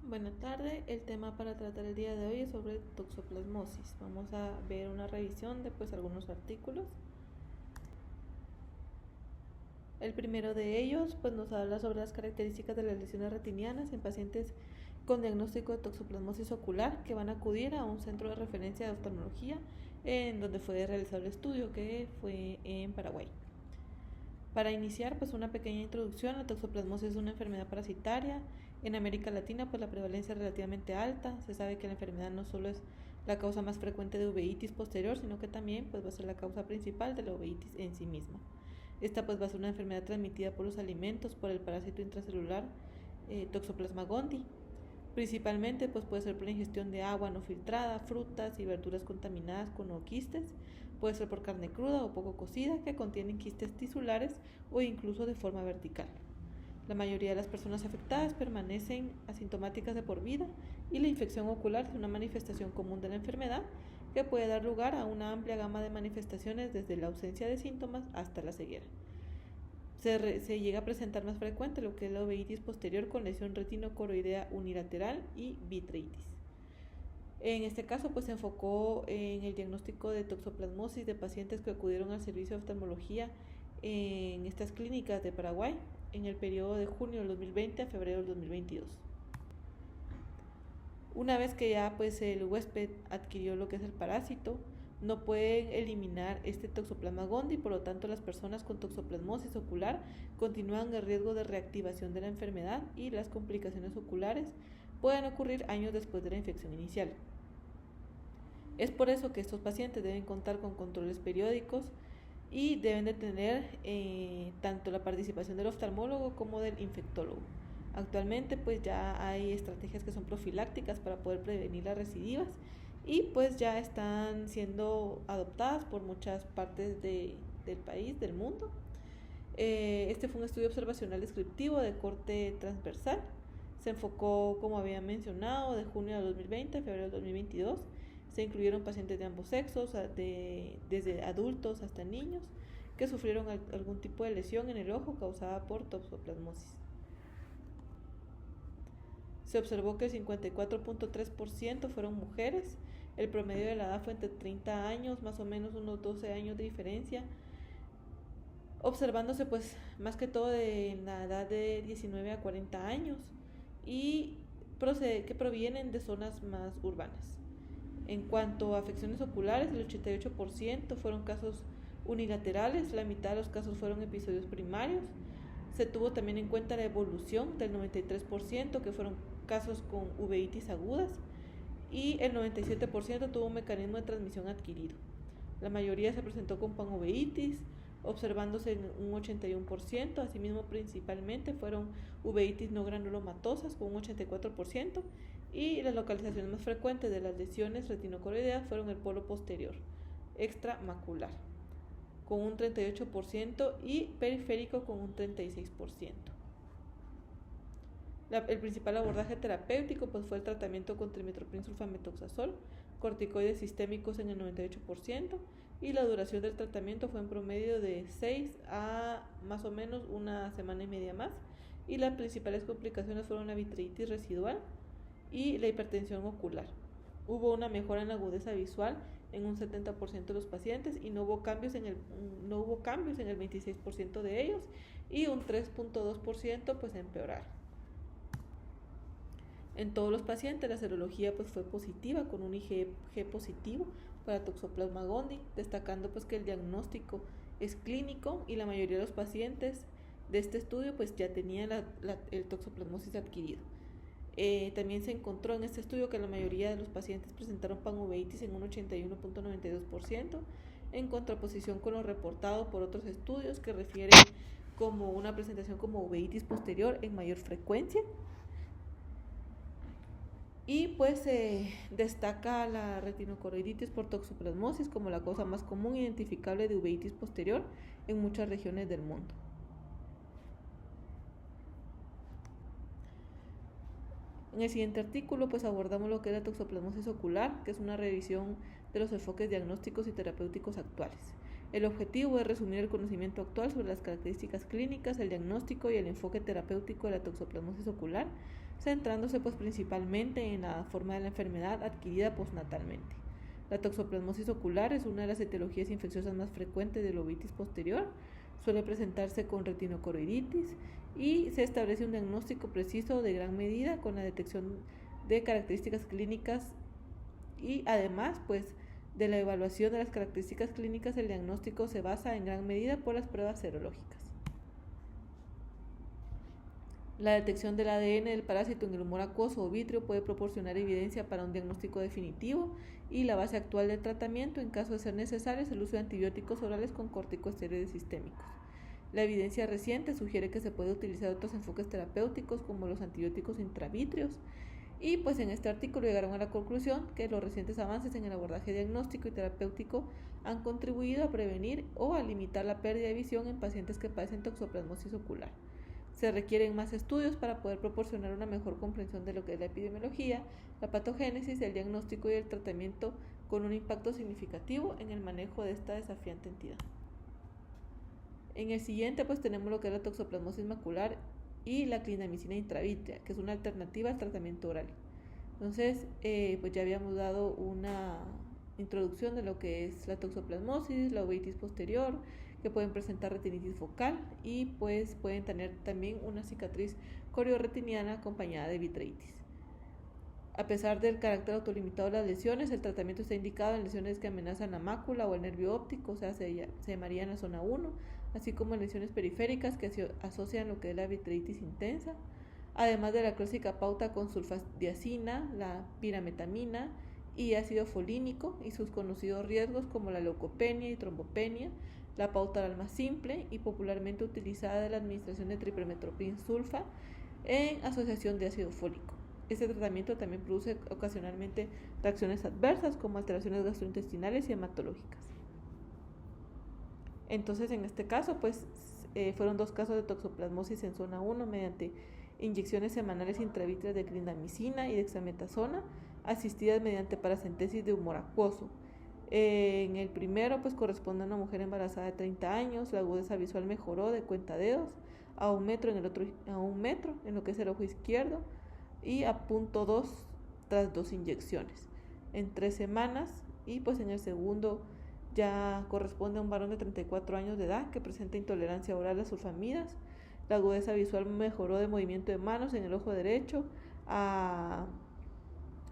Buenas tardes, el tema para tratar el día de hoy es sobre toxoplasmosis. Vamos a ver una revisión de algunos artículos. El primero de ellos nos habla sobre las características de las lesiones retinianas en pacientes con diagnóstico de toxoplasmosis ocular que van a acudir a un centro de referencia de oftalmología en donde fue realizado el estudio, que fue en Paraguay. Para iniciar, una pequeña introducción. La toxoplasmosis es una enfermedad parasitaria. En América Latina, la prevalencia es relativamente alta. Se sabe que la enfermedad no solo es la causa más frecuente de uveitis posterior, sino que también va a ser la causa principal de la uveitis en sí misma. Esta va a ser una enfermedad transmitida por los alimentos, por el parásito intracelular Toxoplasma gondii. Principalmente puede ser por la ingestión de agua no filtrada, frutas y verduras contaminadas con quistes. Puede ser por carne cruda o poco cocida que contienen quistes tisulares o incluso de forma vertical. La mayoría de las personas afectadas permanecen asintomáticas de por vida y la infección ocular es una manifestación común de la enfermedad que puede dar lugar a una amplia gama de manifestaciones desde la ausencia de síntomas hasta la ceguera. Se llega a presentar más frecuente lo que es la uveitis posterior con lesión retinocoroidea unilateral y vitreitis. En este caso, se enfocó en el diagnóstico de toxoplasmosis de pacientes que acudieron al servicio de oftalmología en estas clínicas de Paraguay en el periodo de junio del 2020 a febrero del 2022. Una vez que ya el huésped adquirió lo que es el parásito, no pueden eliminar este toxoplasma gondii, por lo tanto las personas con toxoplasmosis ocular continúan el riesgo de reactivación de la enfermedad y las complicaciones oculares pueden ocurrir años después de la infección inicial. Es por eso que estos pacientes deben contar con controles periódicos y deben de tener tanto la participación del oftalmólogo como del infectólogo. Actualmente ya hay estrategias que son profilácticas para poder prevenir las recidivas y ya están siendo adoptadas por muchas partes del país, del mundo. Este fue un estudio observacional descriptivo de corte transversal. Se enfocó, como había mencionado, de junio de 2020 a febrero de 2022. Se incluyeron pacientes de ambos sexos, desde adultos hasta niños, que sufrieron algún tipo de lesión en el ojo causada por toxoplasmosis. Se observó que el 54.3% fueron mujeres. El promedio de la edad fue entre 30 años, más o menos unos 12 años de diferencia, observándose más que todo en la edad de 19 a 40 años y que provienen de zonas más urbanas. En cuanto a afecciones oculares, el 88% fueron casos unilaterales, la mitad de los casos fueron episodios primarios. Se tuvo también en cuenta la evolución del 93%, que fueron casos con uveitis agudas, y el 97% tuvo un mecanismo de transmisión adquirido. La mayoría se presentó con panuveitis, observándose en un 81%, asimismo principalmente fueron uveitis no granulomatosas con un 84%, y las localizaciones más frecuentes de las lesiones retinocoroideas fueron el polo posterior extramacular con un 38% y periférico con un 36%. El principal abordaje terapéutico fue el tratamiento con trimethoprim sulfamethoxazol, corticoides sistémicos en el 98%, y la duración del tratamiento fue en promedio de 6 a más o menos una semana y media más, y las principales complicaciones fueron la vitreitis residual y la hipertensión ocular. Hubo una mejora en la agudeza visual en un 70% de los pacientes y no hubo cambios en el 26% de ellos, y un 3.2% empeoraron. En todos los pacientes la serología fue positiva con un IgG positivo para toxoplasma gondii, destacando que el diagnóstico es clínico y la mayoría de los pacientes de este estudio ya tenían el toxoplasmosis adquirido. También se encontró en este estudio que la mayoría de los pacientes presentaron panuveitis en un 81.92%, en contraposición con lo reportado por otros estudios que refieren como una presentación como uveitis posterior en mayor frecuencia. Y destaca la retinocoroiditis por toxoplasmosis como la causa más común identificable de uveitis posterior en muchas regiones del mundo. En el siguiente artículo abordamos lo que es la toxoplasmosis ocular, que es una revisión de los enfoques diagnósticos y terapéuticos actuales. El objetivo es resumir el conocimiento actual sobre las características clínicas, el diagnóstico y el enfoque terapéutico de la toxoplasmosis ocular, centrándose pues principalmente en la forma de la enfermedad adquirida postnatalmente. La toxoplasmosis ocular es una de las etiologías infecciosas más frecuentes de la uveitis posterior. Suele presentarse con retinocoroiditis y se establece un diagnóstico preciso de gran medida con la detección de características clínicas y además pues de la evaluación de las características clínicas. El diagnóstico se basa en gran medida por las pruebas serológicas. La detección del ADN del parásito en el humor acuoso o vítreo puede proporcionar evidencia para un diagnóstico definitivo y la base actual del tratamiento, en caso de ser necesario, es el uso de antibióticos orales con corticosteroides sistémicos. La evidencia reciente sugiere que se puede utilizar otros enfoques terapéuticos como los antibióticos intravítreos y pues en este artículo llegaron a la conclusión que los recientes avances en el abordaje diagnóstico y terapéutico han contribuido a prevenir o a limitar la pérdida de visión en pacientes que padecen toxoplasmosis ocular. Se requieren más estudios para poder proporcionar una mejor comprensión de lo que es la epidemiología, la patogénesis, el diagnóstico y el tratamiento con un impacto significativo en el manejo de esta desafiante entidad. En el siguiente pues tenemos lo que es la toxoplasmosis macular y la clindamicina intravítrea, que es una alternativa al tratamiento oral. Entonces, pues ya habíamos dado una introducción de lo que es la toxoplasmosis, la uveitis posterior, que pueden presentar retinitis focal y pues pueden tener también una cicatriz corioretiniana acompañada de vitreitis. A pesar del carácter autolimitado de las lesiones, el tratamiento está indicado en lesiones que amenazan la mácula o el nervio óptico, o sea, se llamaría en la zona 1, así como en lesiones periféricas que asocian lo que es la vitreitis intensa, además de la clásica pauta con sulfadiazina, la pirametamina y ácido folínico y sus conocidos riesgos como la leucopenia y trombopenia, la pauta oral más simple y popularmente utilizada de la administración de tripermetropin sulfa en asociación de ácido fólico. Este tratamiento también produce ocasionalmente reacciones adversas como alteraciones gastrointestinales y hematológicas. Entonces, en este caso, pues fueron 2 casos de toxoplasmosis en zona 1 mediante inyecciones semanales intravítreas de clindamicina y dexametasona, asistidas mediante paracentesis de humor acuoso. En el primero, pues corresponde a una mujer embarazada de 30 años, la agudeza visual mejoró de cuentadedos a 1 metro en el otro, a 1 metro en lo que es el ojo izquierdo y a 0.2 tras 2 inyecciones en 3 semanas. Y pues en el segundo ya corresponde a un varón de 34 años de edad que presenta intolerancia oral a sulfamidas. La agudeza visual mejoró de movimiento de manos en el ojo derecho a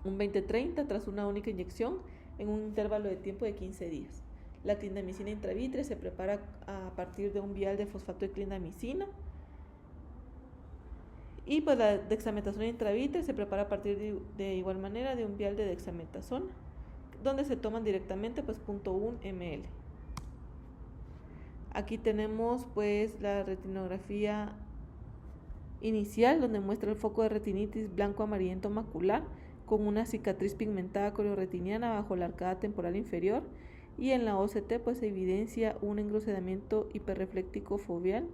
un 20-30 tras una única inyección en un intervalo de tiempo de 15 días. La clindamicina intravítrea se prepara a partir de un vial de fosfato de clindamicina y pues la dexametasona intravítrea se prepara a partir de igual manera de un vial de dexametasona, donde se toman directamente pues 0.1 ml. Aquí tenemos pues la retinografía inicial, donde muestra el foco de retinitis blanco amarillento macular con una cicatriz pigmentada corioretiniana bajo la arcada temporal inferior, y en la OCT pues se evidencia un engrosedamiento hiperrefléctico foveal.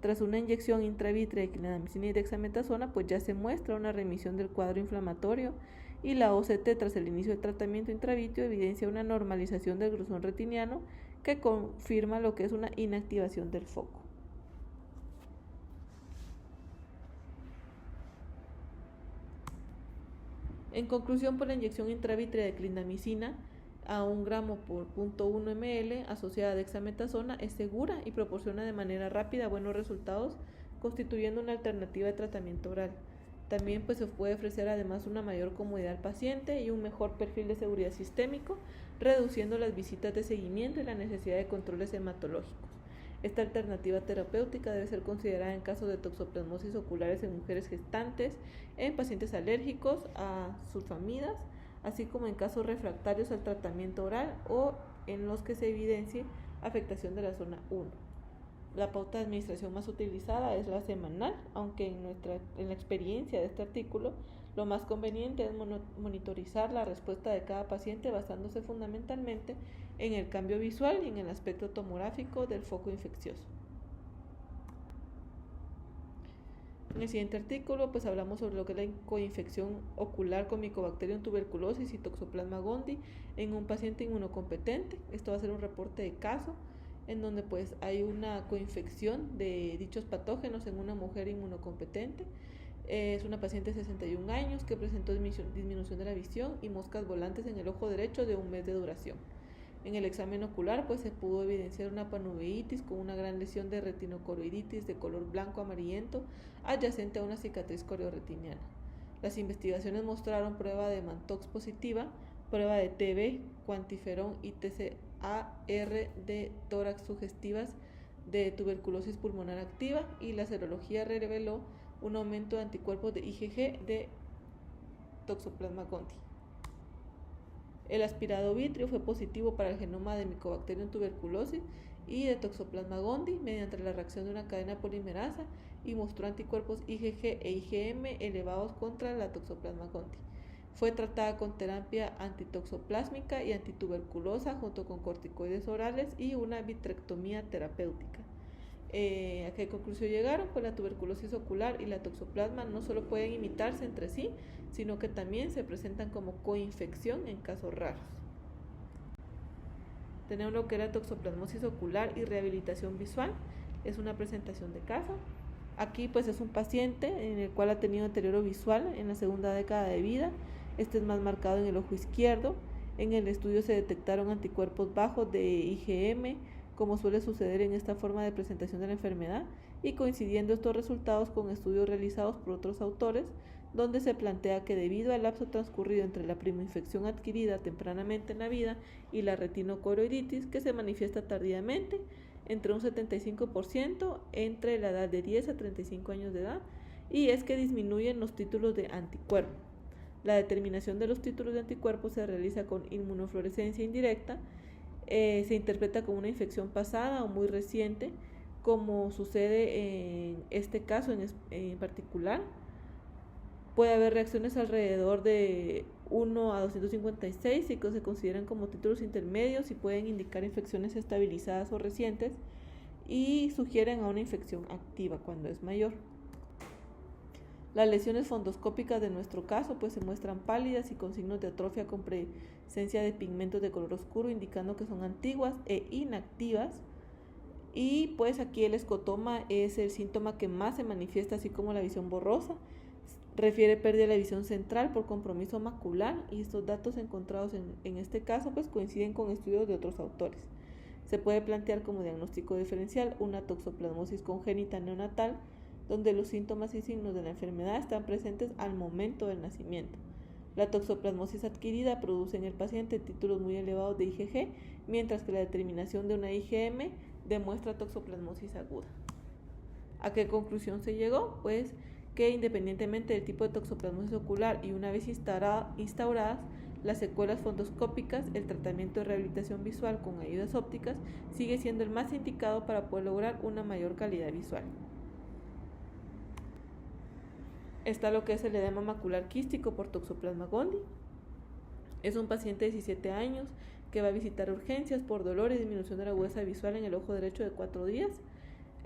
Tras una inyección intravítrea de clindamicina y dexametasona pues ya se muestra una remisión del cuadro inflamatorio, y la OCT tras el inicio del tratamiento intravítreo evidencia una normalización del grosor retiniano que confirma lo que es una inactivación del foco. En conclusión, por la inyección intravítrea de clindamicina a 1 gramo por 0.1 ml asociada a dexametasona es segura y proporciona de manera rápida buenos resultados, constituyendo una alternativa de tratamiento oral. También pues se puede ofrecer además una mayor comodidad al paciente y un mejor perfil de seguridad sistémico, reduciendo las visitas de seguimiento y la necesidad de controles hematológicos. Esta alternativa terapéutica debe ser considerada en casos de toxoplasmosis oculares en mujeres gestantes, en pacientes alérgicos a sulfamidas, así como en casos refractarios al tratamiento oral o en los que se evidencie afectación de la zona 1. La pauta de administración más utilizada es la semanal, aunque en la experiencia de este artículo, lo más conveniente es monitorizar la respuesta de cada paciente basándose fundamentalmente en el cambio visual y en el aspecto tomográfico del foco infeccioso. En el siguiente artículo pues hablamos sobre lo que es la coinfección ocular con Mycobacterium tuberculosis y Toxoplasma gondii en un paciente inmunocompetente. Esto va a ser un reporte de caso en donde pues hay una coinfección de dichos patógenos en una mujer inmunocompetente. Es una paciente de 61 años que presentó disminución de la visión y moscas volantes en el ojo derecho de un mes de duración. En el examen ocular pues se pudo evidenciar una panuveitis con una gran lesión de retinocoroiditis de color blanco amarillento adyacente a una cicatriz corioretiniana. Las investigaciones mostraron prueba de Mantox positiva, prueba de TB, cuantiferón y TCAR de tórax sugestivas de tuberculosis pulmonar activa, y la serología reveló un aumento de anticuerpos de IgG de Toxoplasma gondii. El aspirado vitrio fue positivo para el genoma de Mycobacterium tuberculosis y de Toxoplasma gondii mediante la reacción de una cadena polimerasa, y mostró anticuerpos IgG e IgM elevados contra la Toxoplasma gondii. Fue tratada con terapia antitoxoplásmica y antituberculosa junto con corticoides orales y una vitrectomía terapéutica. ¿A qué conclusión llegaron? Pues la tuberculosis ocular y la toxoplasma no solo pueden imitarse entre sí, sino que también se presentan como coinfección en casos raros. Tenemos lo que era toxoplasmosis ocular y rehabilitación visual. Es una presentación de caso. Aquí pues es un paciente en el cual ha tenido deterioro visual en la segunda década de vida. Este es más marcado en el ojo izquierdo. En el estudio se detectaron anticuerpos bajos de IgM, como suele suceder en esta forma de presentación de la enfermedad, y coincidiendo estos resultados con estudios realizados por otros autores, donde se plantea que debido al lapso transcurrido entre la primoinfección adquirida tempranamente en la vida y la retinocoroiditis, que se manifiesta tardíamente, entre un 75% entre la edad de 10 a 35 años de edad, y es que disminuyen los títulos de anticuerpo. La determinación de los títulos de anticuerpos se realiza con inmunofluorescencia indirecta. Se interpreta como una infección pasada o muy reciente, como sucede en este caso en particular. Puede haber reacciones alrededor de 1 a 256 y que se consideran como títulos intermedios y pueden indicar infecciones estabilizadas o recientes, y sugieren a una infección activa cuando es mayor. Las lesiones fondoscópicas de nuestro caso pues se muestran pálidas y con signos de atrofia con presencia de pigmentos de color oscuro, indicando que son antiguas e inactivas. Y pues aquí el escotoma es el síntoma que más se manifiesta, así como la visión borrosa. Refiere pérdida de la visión central por compromiso macular, y estos datos encontrados en este caso pues coinciden con estudios de otros autores. Se puede plantear como diagnóstico diferencial una toxoplasmosis congénita neonatal, donde los síntomas y signos de la enfermedad están presentes al momento del nacimiento. La toxoplasmosis adquirida produce en el paciente títulos muy elevados de IgG, mientras que la determinación de una IgM demuestra toxoplasmosis aguda. ¿A qué conclusión se llegó? Pues que independientemente del tipo de toxoplasmosis ocular y una vez instauradas las secuelas fondoscópicas, el tratamiento de rehabilitación visual con ayudas ópticas sigue siendo el más indicado para poder lograr una mayor calidad visual. Está lo que es el edema macular quístico por Toxoplasma gondii. Es un paciente de 17 años que va a visitar urgencias por dolor y disminución de la agudeza visual en el ojo derecho de 4 días.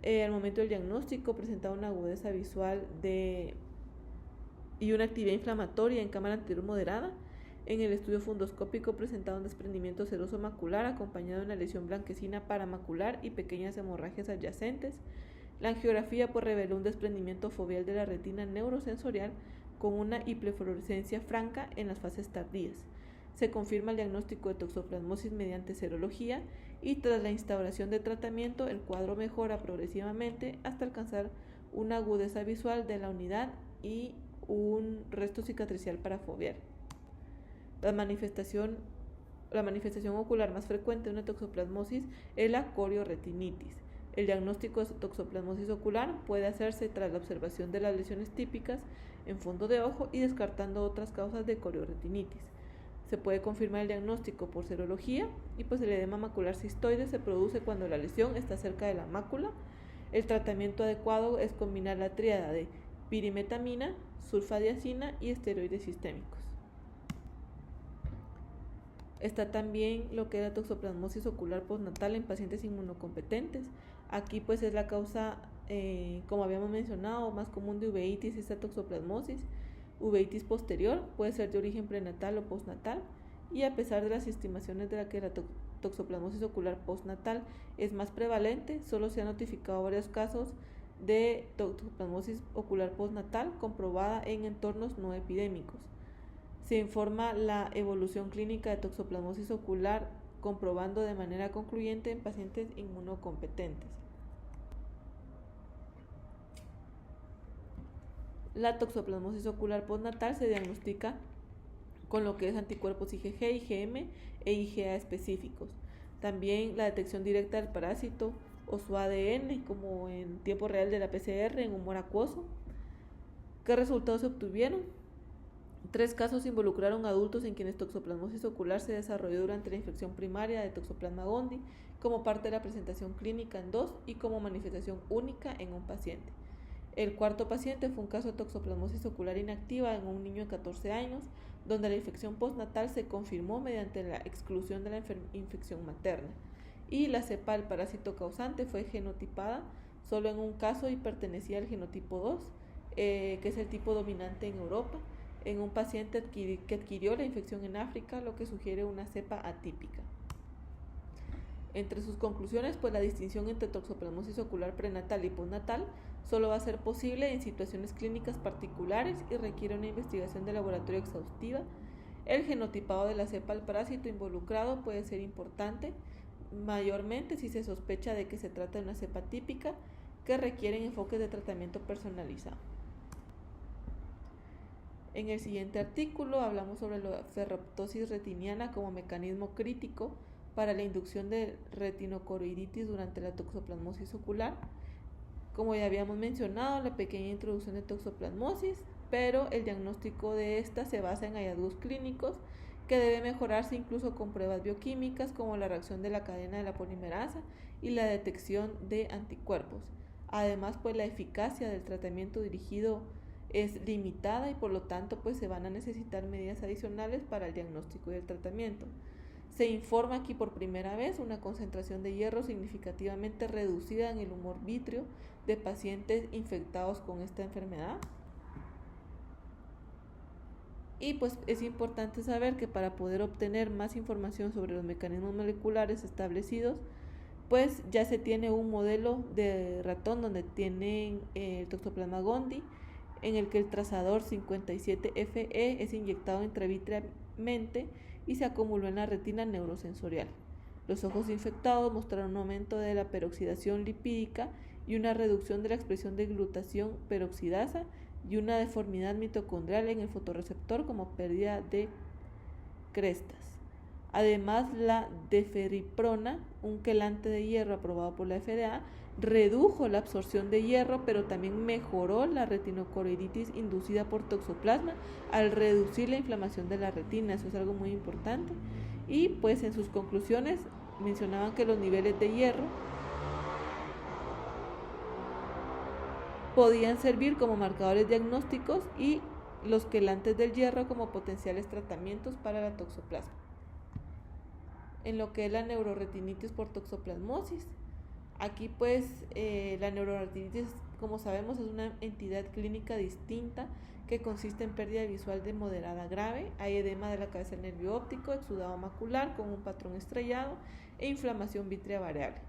Al momento del diagnóstico presentaba una agudeza visual y una actividad inflamatoria en cámara anterior moderada. En el estudio fundoscópico presentaba un desprendimiento seroso macular acompañado de una lesión blanquecina paramacular y pequeñas hemorragias adyacentes. La angiografía pues reveló un desprendimiento foveal de la retina neurosensorial con una hiperfluorescencia franca en las fases tardías. Se confirma el diagnóstico de toxoplasmosis mediante serología, y tras la instauración de tratamiento el cuadro mejora progresivamente hasta alcanzar una agudeza visual de la unidad y un resto cicatricial parafoveal. La manifestación ocular más frecuente de una toxoplasmosis es la corioretinitis. El diagnóstico de toxoplasmosis ocular puede hacerse tras la observación de las lesiones típicas en fondo de ojo y descartando otras causas de corioretinitis. Se puede confirmar el diagnóstico por serología, y pues el edema macular cistoide se produce cuando la lesión está cerca de la mácula. El tratamiento adecuado es combinar la tríada de pirimetamina, sulfadiazina y esteroides sistémicos. Está también lo que es la toxoplasmosis ocular postnatal en pacientes inmunocompetentes. Aquí pues es la causa, como habíamos mencionado, más común de uveitis, esta toxoplasmosis. Uveitis posterior puede ser de origen prenatal o postnatal, y a pesar de las estimaciones de la que la toxoplasmosis ocular postnatal es más prevalente, solo se han notificado varios casos de toxoplasmosis ocular postnatal comprobada en entornos no epidémicos. Se informa la evolución clínica de toxoplasmosis ocular comprobando de manera concluyente en pacientes inmunocompetentes. La toxoplasmosis ocular postnatal se diagnostica con lo que es anticuerpos IgG, IgM e IgA específicos. También la detección directa del parásito o su ADN, como en tiempo real de la PCR en humor acuoso. ¿Qué resultados se obtuvieron? 3 casos involucraron adultos en quienes toxoplasmosis ocular se desarrolló durante la infección primaria de Toxoplasma gondii como parte de la presentación clínica en 2 y como manifestación única en un paciente. El cuarto paciente fue un caso de toxoplasmosis ocular inactiva en un niño de 14 años, donde la infección postnatal se confirmó mediante la exclusión de la infección materna. Y la cepa del parásito causante fue genotipada solo en un caso y pertenecía al genotipo 2, que es el tipo dominante en Europa, en un paciente que adquirió la infección en África, lo que sugiere una cepa atípica. Entre sus conclusiones, pues la distinción entre toxoplasmosis ocular prenatal y postnatal solo va a ser posible en situaciones clínicas particulares y requiere una investigación de laboratorio exhaustiva. El genotipado de la cepa del parásito involucrado puede ser importante, mayormente si se sospecha de que se trata de una cepa típica que requieren enfoques de tratamiento personalizado. En el siguiente artículo hablamos sobre la ferroptosis retiniana como mecanismo crítico para la inducción de retinocoroiditis durante la toxoplasmosis ocular. Como ya habíamos mencionado, la pequeña introducción de toxoplasmosis, pero el diagnóstico de esta se basa en hallazgos clínicos que debe mejorarse incluso con pruebas bioquímicas como la reacción de la cadena de la polimerasa y la detección de anticuerpos. Además, pues la eficacia del tratamiento dirigido es limitada y por lo tanto pues se van a necesitar medidas adicionales para el diagnóstico y el tratamiento. Se informa aquí por primera vez una concentración de hierro significativamente reducida en el humor vítreo de pacientes infectados con esta enfermedad. Y pues es importante saber que para poder obtener más información sobre los mecanismos moleculares establecidos, pues ya se tiene un modelo de ratón donde tienen el Toxoplasma gondii, en el que el trazador 57FE es inyectado intravítreamente y se acumuló en la retina neurosensorial. Los ojos infectados mostraron un aumento de la peroxidación lipídica y una reducción de la expresión de glutatión peroxidasa y una deformidad mitocondrial en el fotorreceptor como pérdida de crestas. Además, la deferiprona, un quelante de hierro aprobado por la FDA, redujo la absorción de hierro, pero también mejoró la retinocoroiditis inducida por toxoplasma al reducir la inflamación de la retina. Eso es algo muy importante. Y pues en sus conclusiones mencionaban que los niveles de hierro podían servir como marcadores diagnósticos y los quelantes del hierro como potenciales tratamientos para la toxoplasma. En lo que es la neuroretinitis por toxoplasmosis, aquí pues la neuroretinitis, como sabemos, es una entidad clínica distinta que consiste en pérdida visual de moderada a grave, hay edema de la cabeza del nervio óptico, exudado macular con un patrón estrellado e inflamación vítrea variable.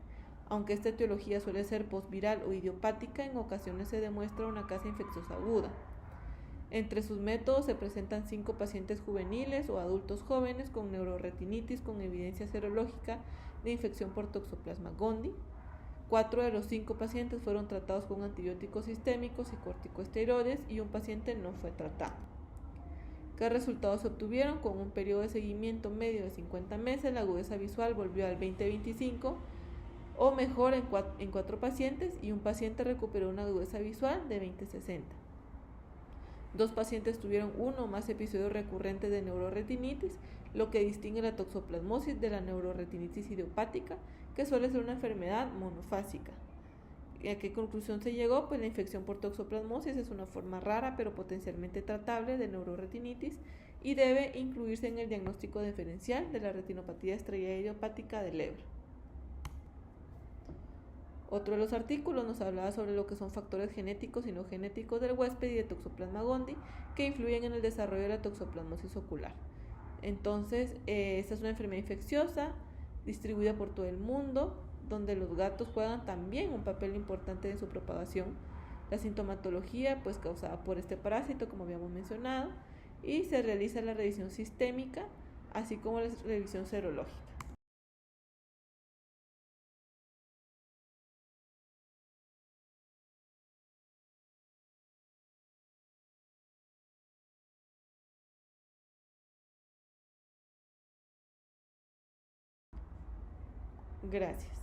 Aunque esta etiología suele ser postviral o idiopática, en ocasiones se demuestra una causa infecciosa aguda. Entre sus métodos se presentan 5 pacientes juveniles o adultos jóvenes con neuroretinitis con evidencia serológica de infección por Toxoplasma gondii. 4 de los 5 pacientes fueron tratados con antibióticos sistémicos y corticosteroides y un paciente no fue tratado. ¿Qué resultados se obtuvieron? Con un periodo de seguimiento medio de 50 meses, la agudeza visual volvió al 20-25 o mejor en 4 pacientes y un paciente recuperó una agudeza visual de 20-60. 2 pacientes tuvieron uno o más episodios recurrentes de neuroretinitis, lo que distingue la toxoplasmosis de la neuroretinitis idiopática, que suele ser una enfermedad monofásica. ¿Y a qué conclusión se llegó? Pues la infección por toxoplasmosis es una forma rara pero potencialmente tratable de neuroretinitis y debe incluirse en el diagnóstico diferencial de la retinopatía estrellada idiopática de Leber. Otro de los artículos nos hablaba sobre lo que son factores genéticos y no genéticos del huésped y de Toxoplasma gondii que influyen en el desarrollo de la toxoplasmosis ocular. Entonces, esta es una enfermedad infecciosa distribuida por todo el mundo, donde los gatos juegan también un papel importante en su propagación. La sintomatología, pues causada por este parásito, como habíamos mencionado, y se realiza la revisión sistémica, así como la revisión serológica. Gracias.